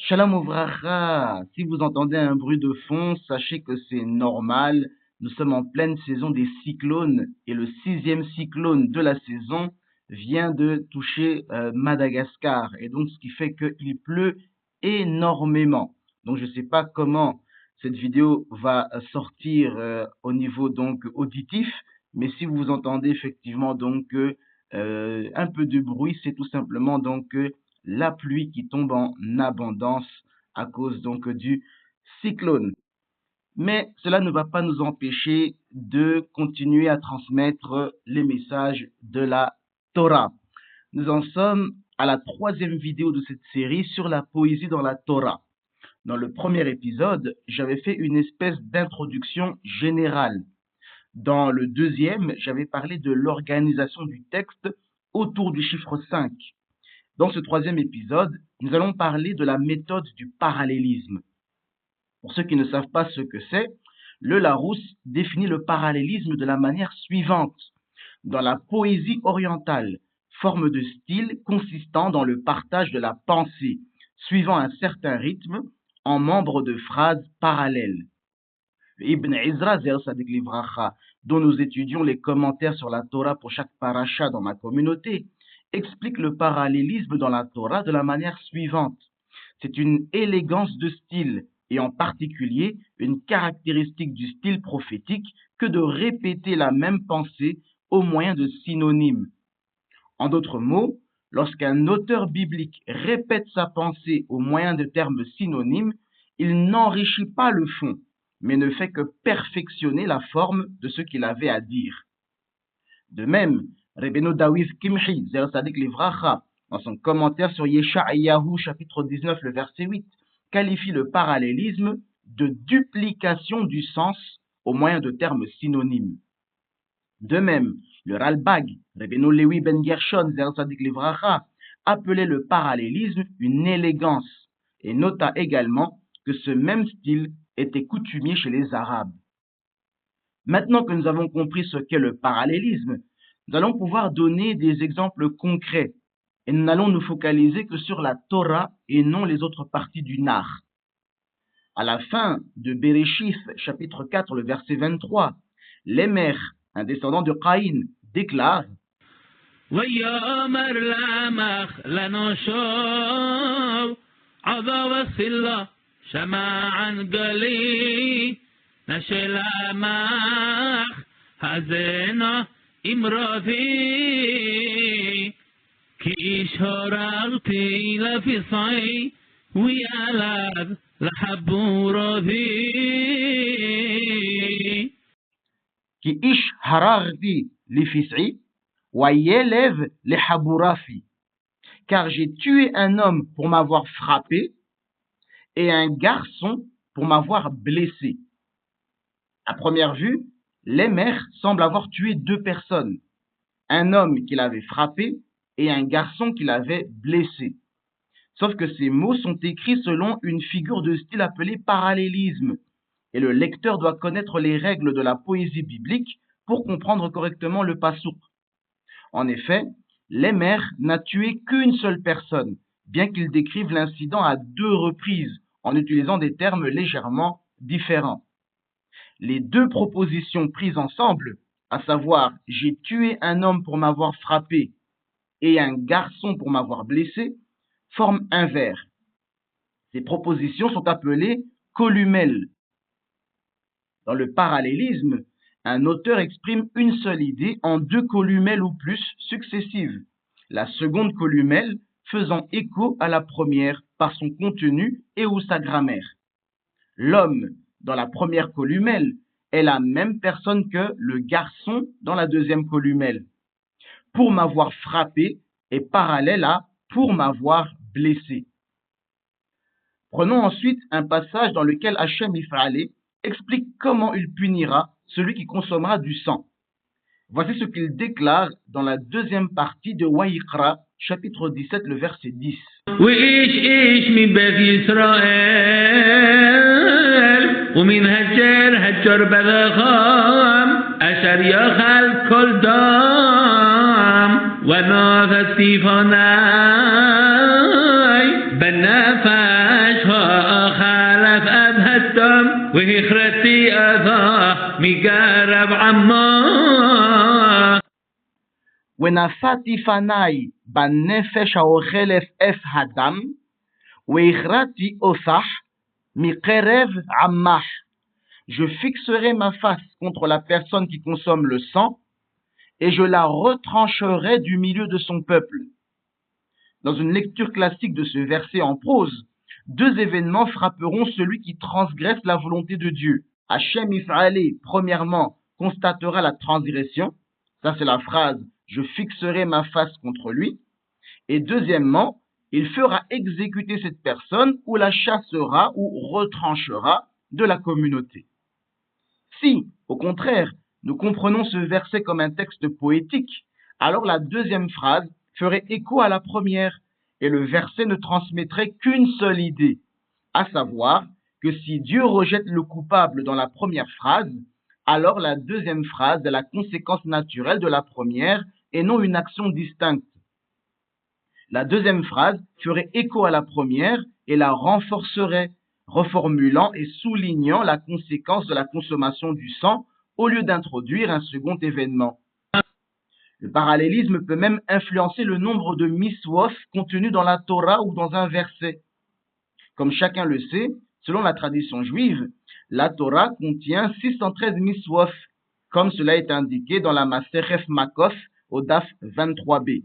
Shalom Ouvracha, si vous entendez un bruit de fond, sachez que c'est normal. Nous sommes en pleine saison des cyclones et le 6e cyclone de la saison vient de toucher Madagascar. Et donc, ce qui fait qu'il pleut énormément. Donc, je ne sais pas comment cette vidéo va sortir au niveau donc auditif, mais si vous entendez effectivement donc un peu de bruit, c'est tout simplement donc la pluie qui tombe en abondance à cause donc du cyclone. Mais cela ne va pas nous empêcher de continuer à transmettre les messages de la Torah. Nous en sommes à la 3e vidéo de cette série sur la poésie dans la Torah. Dans le premier épisode, j'avais fait une espèce d'introduction générale. Dans le deuxième, j'avais parlé de l'organisation du texte autour du chiffre 5. Dans ce 3e épisode, nous allons parler de la méthode du parallélisme. Pour ceux qui ne savent pas ce que c'est, le Larousse définit le parallélisme de la manière suivante. Dans la poésie orientale, forme de style consistant dans le partage de la pensée, suivant un certain rythme, en membres de phrases parallèles. Ibn Ezra, dont nous étudions les commentaires sur la Torah pour chaque paracha dans ma communauté, explique le parallélisme dans la Torah de la manière suivante. C'est une élégance de style, et en particulier une caractéristique du style prophétique que de répéter la même pensée au moyen de synonymes. En d'autres mots, lorsqu'un auteur biblique répète sa pensée au moyen de termes synonymes, il n'enrichit pas le fond, mais ne fait que perfectionner la forme de ce qu'il avait à dire. De même, Rebbeinu David Kimchi, Zer Sadik Livracha, dans son commentaire sur Yeshayahu, chapitre 19, le verset 8, qualifie le parallélisme de duplication du sens au moyen de termes synonymes. De même, le Ralbag, Rebbeinu Lewi Ben Gershon, Zer Sadik Livracha, appelait le parallélisme une élégance et nota également que ce même style était coutumier chez les Arabes. Maintenant que nous avons compris ce qu'est le parallélisme, nous allons pouvoir donner des exemples concrets et nous n'allons nous focaliser que sur la Torah et non les autres parties du Nar. À la fin de Bereshith, chapitre 4, le verset 23, Lémer, un descendant de Caïn, déclare كيش هرغتي لفصي ويالاد لحبورتي Ki ish hararti lifis'i wa yelev le haburafi. Car j'ai tué un homme pour m'avoir frappé et un garçon pour m'avoir blessé. À première vue, Lémer semble avoir tué 2 personnes, un homme qu'il avait frappé et un garçon qu'il avait blessé. Sauf que ces mots sont écrits selon une figure de style appelée parallélisme, et le lecteur doit connaître les règles de la poésie biblique pour comprendre correctement le passouk. En effet, Lémer n'a tué qu'une seule personne, bien qu'il décrive l'incident à 2 reprises, en utilisant des termes légèrement différents. Les 2 propositions prises ensemble, à savoir « j'ai tué un homme pour m'avoir frappé » et un garçon pour m'avoir blessé, forment un vers. Ces propositions sont appelées columelles. Dans le parallélisme, un auteur exprime une seule idée en 2 columelles ou plus successives, la seconde columelle faisant écho à la première par son contenu et ou sa grammaire. L'homme, dans la première columelle, est la même personne que le garçon dans la deuxième columelle. Pour m'avoir frappé est parallèle à pour m'avoir blessé. Prenons ensuite un passage dans lequel Hachem Ifralé explique comment il punira celui qui consommera du sang. Voici ce qu'il déclare dans la 2e partie de Wayikra, chapitre 17, le verset 10. ومن هجر بلغام أشر يخل كل دام وناف السيفاناي بالنفش وهخرتي أذا مقارب عما ונפתי פניי בנפש האוכלת אף הדם, והכרעתי אותך מקרב עמך. Je fixerai ma face contre la personne qui consomme le sang, et je la retrancherai du milieu de son peuple. Dans une lecture classique de ce verset en prose, deux événements frapperont celui qui transgresse la volonté de Dieu. Hachem If'alé, premièrement, constatera la transgression. Ça, c'est la phrase « Je fixerai ma face contre lui ». Et deuxièmement, il fera exécuter cette personne ou la chassera ou retranchera de la communauté. Si, au contraire, nous comprenons ce verset comme un texte poétique, alors la deuxième phrase ferait écho à la première et le verset ne transmettrait qu'une seule idée, à savoir que si Dieu rejette le coupable dans la première phrase, alors la deuxième phrase est la conséquence naturelle de la première et non une action distincte. La deuxième phrase ferait écho à la première et la renforcerait, reformulant et soulignant la conséquence de la consommation du sang au lieu d'introduire un second événement. Le parallélisme peut même influencer le nombre de miswot contenus dans la Torah ou dans un verset. Comme chacun le sait, selon la tradition juive, la Torah contient 613 miswot, comme cela est indiqué dans la Maserhet Makos au Daf 23b.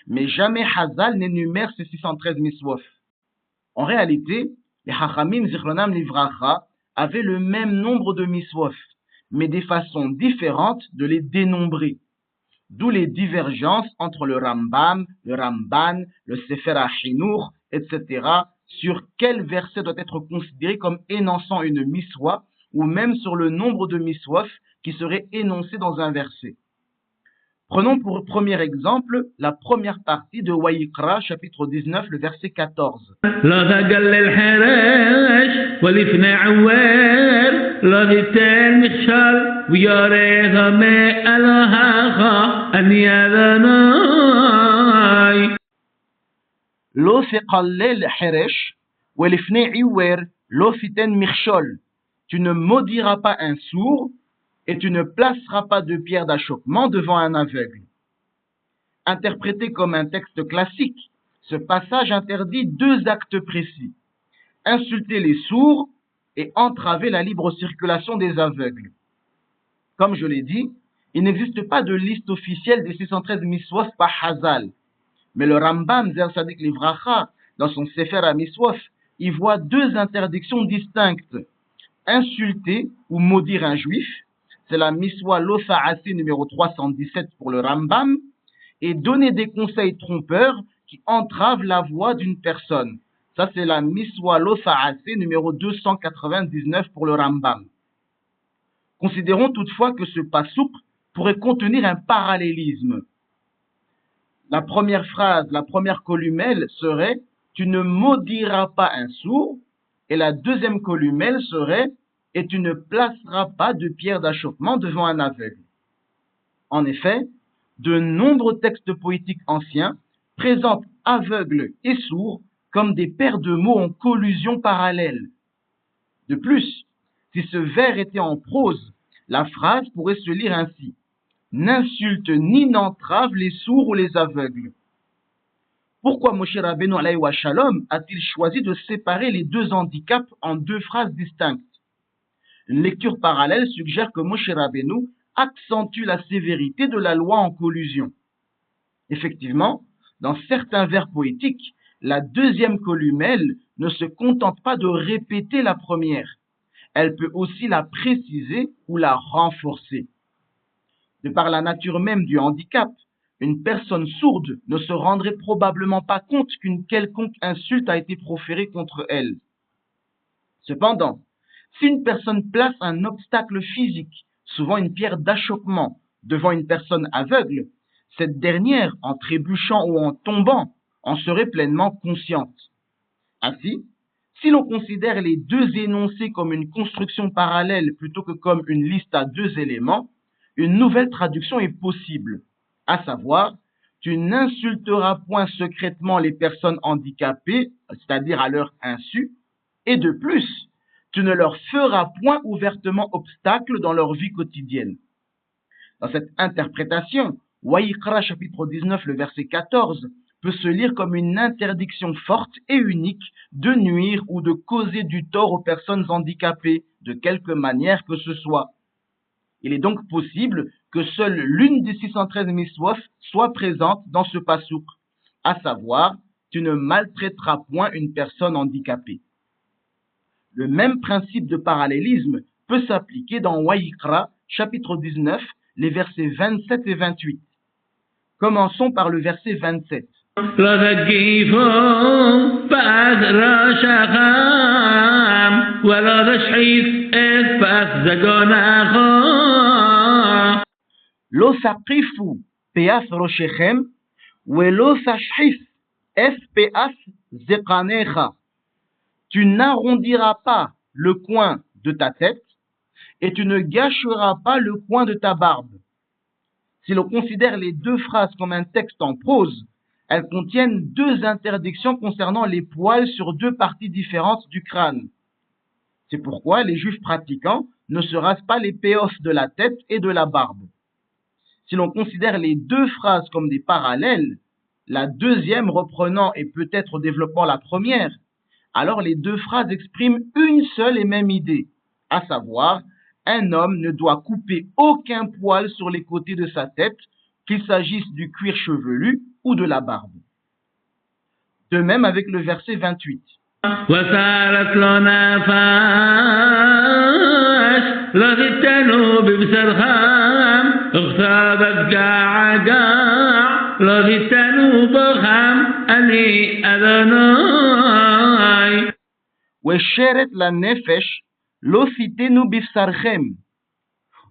Mais jamais Hazal n'énumère ces 613 miswot. En réalité, les Chachamim Zichronam Livracha avaient le même nombre de miswot, mais des façons différentes de les dénombrer. D'où les divergences entre le Rambam, le Ramban, le Sefer HaChinuch, etc. sur quel verset doit être considéré comme énonçant une miswa, ou même sur le nombre de miswot qui seraient énoncés dans un verset. Prenons pour premier exemple la première partie de Wayikra, chapitre 19, le verset 14. لا تقل الحرش والإفنى عوار لا تتال مخشال وياريها ما ألهاها أني أذناي Lo seqallel heresh, welifne iwer, lo fiten mirchol. Tu ne maudiras pas un sourd, et tu ne placeras pas de pierre d'achoppement devant un aveugle. Interprété comme un texte classique, ce passage interdit deux actes précis. Insulter les sourds et entraver la libre circulation des aveugles. Comme je l'ai dit, il n'existe pas de liste officielle des 613 miswot par Hazal. Mais le Rambam Zer Sadik Livracha, dans son Sefer HaMiswot, y voit deux interdictions distinctes. Insulter ou maudire un juif, c'est la Miswa Lo Sa'asi numéro 317 pour le Rambam, et donner des conseils trompeurs qui entravent la voix d'une personne. Ça, c'est la Miswa Lo Sa'asi numéro 299 pour le Rambam. Considérons toutefois que ce pasouk pourrait contenir un parallélisme. La première phrase, la première columelle serait « Tu ne maudiras pas un sourd » et la deuxième columelle serait « Et tu ne placeras pas de pierre d'achoppement devant un aveugle ». En effet, de nombreux textes poétiques anciens présentent aveugles et sourds comme des paires de mots en collusion parallèle. De plus, si ce vers était en prose, la phrase pourrait se lire ainsi. N'insulte ni n'entrave les sourds ou les aveugles. Pourquoi Moshe Rabbeinu alayhi wa shalom a-t-il choisi de séparer les deux handicaps en deux phrases distinctes? Une lecture parallèle suggère que Moshe Rabbeinu accentue la sévérité de la loi en collusion. Effectivement, dans certains vers poétiques, la deuxième columelle ne se contente pas de répéter la première. Elle peut aussi la préciser ou la renforcer. De par la nature même du handicap, une personne sourde ne se rendrait probablement pas compte qu'une quelconque insulte a été proférée contre elle. Cependant, si une personne place un obstacle physique, souvent une pierre d'achoppement, devant une personne aveugle, cette dernière, en trébuchant ou en tombant, en serait pleinement consciente. Ainsi, si l'on considère les deux énoncés comme une construction parallèle plutôt que comme une liste à deux éléments, une nouvelle traduction est possible, à savoir, tu n'insulteras point secrètement les personnes handicapées, c'est-à-dire à leur insu, et de plus, tu ne leur feras point ouvertement obstacle dans leur vie quotidienne. Dans cette interprétation, Waïkra chapitre 19, le verset 14, peut se lire comme une interdiction forte et unique de nuire ou de causer du tort aux personnes handicapées, de quelque manière que ce soit. Il est donc possible que seule l'une des 613 miswaf soit présente dans ce pasouk, à savoir, tu ne maltraiteras point une personne handicapée. Le même principe de parallélisme peut s'appliquer dans Waïkra, chapitre 19, les versets 27 et 28. Commençons par le verset 27. Lo saqifu peas roshechem, welo sashif es peas zeqanecha. Tu n'arrondiras pas le coin de ta tête et tu ne gâcheras pas le coin de ta barbe. Si l'on considère les deux phrases comme un texte en prose, elles contiennent deux interdictions concernant les poils sur deux parties différentes du crâne. C'est pourquoi les juifs pratiquants ne se rasent pas les péos de la tête et de la barbe. Si l'on considère les deux phrases comme des parallèles, la deuxième reprenant et peut-être développant la première, alors les deux phrases expriment une seule et même idée, à savoir, un homme ne doit couper aucun poil sur les côtés de sa tête, qu'il s'agisse du cuir chevelu ou de la barbe. De même avec le verset 28. Wesheret la nefesh lo sitenu bifsarchem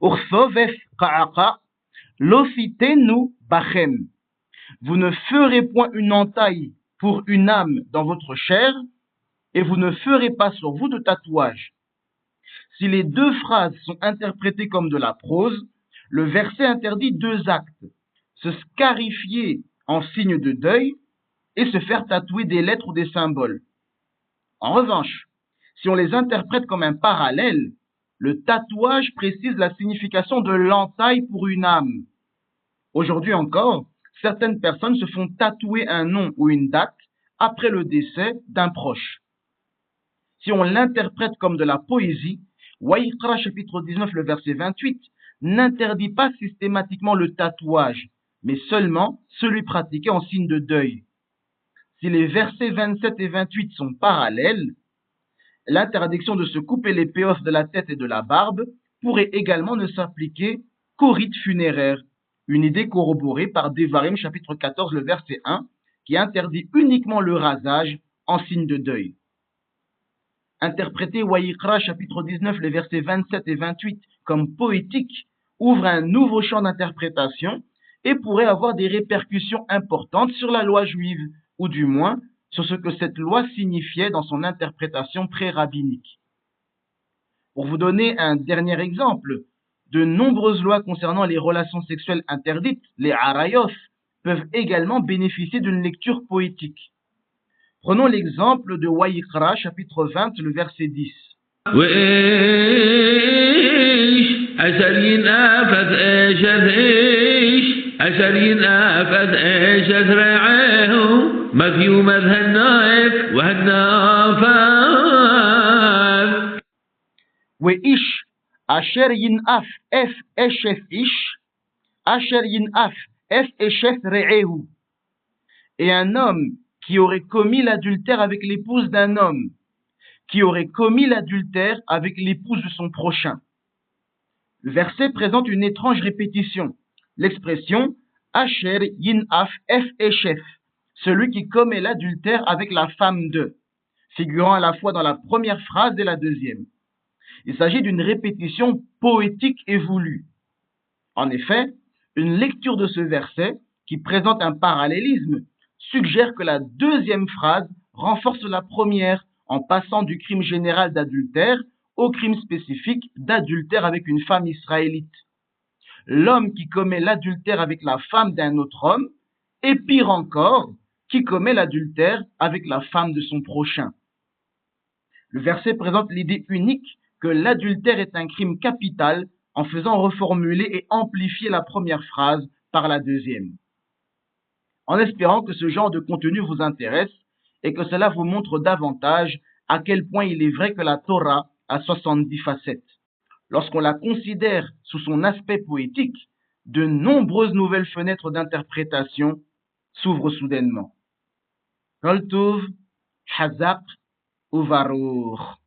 ursovef qa'aqa lo sitenu bachem. Vous ne ferez point une entaille pour une âme dans votre chair et vous ne ferez pas sur vous de tatouage. Si les deux phrases sont interprétées comme de la prose, le verset interdit deux actes, se scarifier en signe de deuil et se faire tatouer des lettres ou des symboles. En revanche, si on les interprète comme un parallèle, le tatouage précise la signification de l'entaille pour une âme. Aujourd'hui encore, certaines personnes se font tatouer un nom ou une date après le décès d'un proche. Si on l'interprète comme de la poésie, Waïkra chapitre 19, le verset 28, n'interdit pas systématiquement le tatouage, mais seulement celui pratiqué en signe de deuil. Si les versets 27 et 28 sont parallèles, l'interdiction de se couper les péos de la tête et de la barbe pourrait également ne s'appliquer qu'au rite funéraire, une idée corroborée par Devarim chapitre 14, le verset 1, qui interdit uniquement le rasage en signe de deuil. Interpréter Waïkra chapitre 19, les versets 27 et 28 comme poétique ouvre un nouveau champ d'interprétation et pourrait avoir des répercussions importantes sur la loi juive, ou du moins sur ce que cette loi signifiait dans son interprétation pré-rabbinique. Pour vous donner un dernier exemple, de nombreuses lois concernant les relations sexuelles interdites, les harayos, peuvent également bénéficier d'une lecture poétique. Prenons l'exemple de Waïkra, chapitre 20, le verset 10. Weish, asher yinaf ef eshef ish, asher yinaf ef eshef re'ehu. Et un homme qui aurait commis l'adultère avec l'épouse d'un homme, qui aurait commis l'adultère avec l'épouse de son prochain. Le verset présente une étrange répétition. L'expression Asher yinaf ef eshef, celui qui commet l'adultère avec la femme de, figurant à la fois dans la première phrase et la deuxième. Il s'agit d'une répétition poétique et voulue. En effet, une lecture de ce verset, qui présente un parallélisme, suggère que la deuxième phrase renforce la première en passant du crime général d'adultère au crime spécifique d'adultère avec une femme israélite. L'homme qui commet l'adultère avec la femme d'un autre homme, et pire encore, qui commet l'adultère avec la femme de son prochain. Le verset présente l'idée unique que l'adultère est un crime capital en faisant reformuler et amplifier la première phrase par la deuxième. En espérant que ce genre de contenu vous intéresse et que cela vous montre davantage à quel point il est vrai que la Torah a 70 facettes. Lorsqu'on la considère sous son aspect poétique, de nombreuses nouvelles fenêtres d'interprétation s'ouvrent soudainement. Kol Tov, Hazak Uvarour.